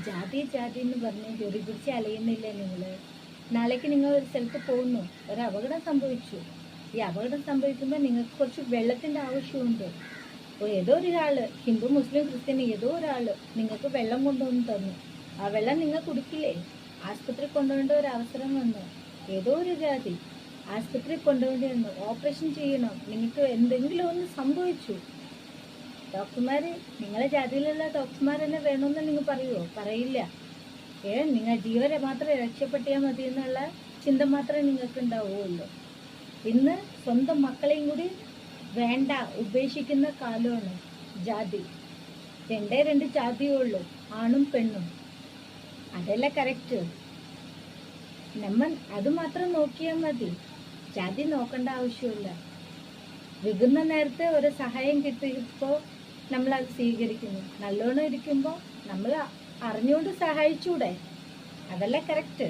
ജാതി ജാതി എന്ന് പറഞ്ഞ് ജോലി പിടിച്ച് അലയുന്നില്ലേ നിങ്ങൾ? നാളേക്ക് നിങ്ങൾ ഒരു സ്ഥലത്ത് പോകുന്നു, ഒരു അപകടം സംഭവിച്ചു. ഈ അപകടം സംഭവിക്കുമ്പോൾ നിങ്ങൾക്ക് കുറച്ച് വെള്ളത്തിൻ്റെ ആവശ്യമുണ്ട്. അപ്പോൾ ഏതോ ഒരാൾ, ഹിന്ദു മുസ്ലിം ക്രിസ്ത്യൻ ഏതോ ഒരാൾ നിങ്ങൾക്ക് വെള്ളം കൊണ്ടുവന്ന് തന്നു. ആ വെള്ളം നിങ്ങൾ കുടിക്കില്ലേ? ആസ്പത്രി കൊണ്ടുപോകേണ്ട ഒരു അവസരം വന്നു. ഏതോ ഒരു ജാതി ആസ്പത്രി കൊണ്ടുപോകേണ്ടി വന്നു, ഓപ്പറേഷൻ ചെയ്യണം, നിങ്ങൾക്ക് എന്തെങ്കിലും ഒന്ന് സംഭവിച്ചു. ഡോക്ടർമാർ, നിങ്ങളെ ജാതിയിലുള്ള ഡോക്ടർമാർ തന്നെ വേണമെന്ന് നിങ്ങൾ പറയുമോ? പറയില്ല. നിങ്ങൾ ജീവനെ മാത്രം രക്ഷപ്പെട്ടാൽ മതി എന്നുള്ള ചിന്ത മാത്രമേ നിങ്ങൾക്ക് ഉണ്ടാവുകയുള്ളൂ. ഇന്ന് സ്വന്തം മക്കളെയും കൂടി വേണ്ട ഉപേക്ഷിക്കുന്ന കാലമാണ്. ജാതി രണ്ട് ജാതിയേ ഉള്ളൂ, ആണും പെണ്ണും. അതല്ല കറക്റ്റ്. നമ്മൾ അത് മാത്രം നോക്കിയാൽ മതി, ജാതി നോക്കേണ്ട ആവശ്യമില്ല. വികുന്ന നേരത്തെ ഒരു സഹായം കിട്ടിയപ്പോൾ നമ്മളത് സ്വീകരിക്കുന്നു. നല്ലോണം ഇരിക്കുമ്പോൾ നമ്മൾ അറിഞ്ഞുകൊണ്ട് സഹായിച്ചൂടെ? അതല്ല കറക്റ്റ്.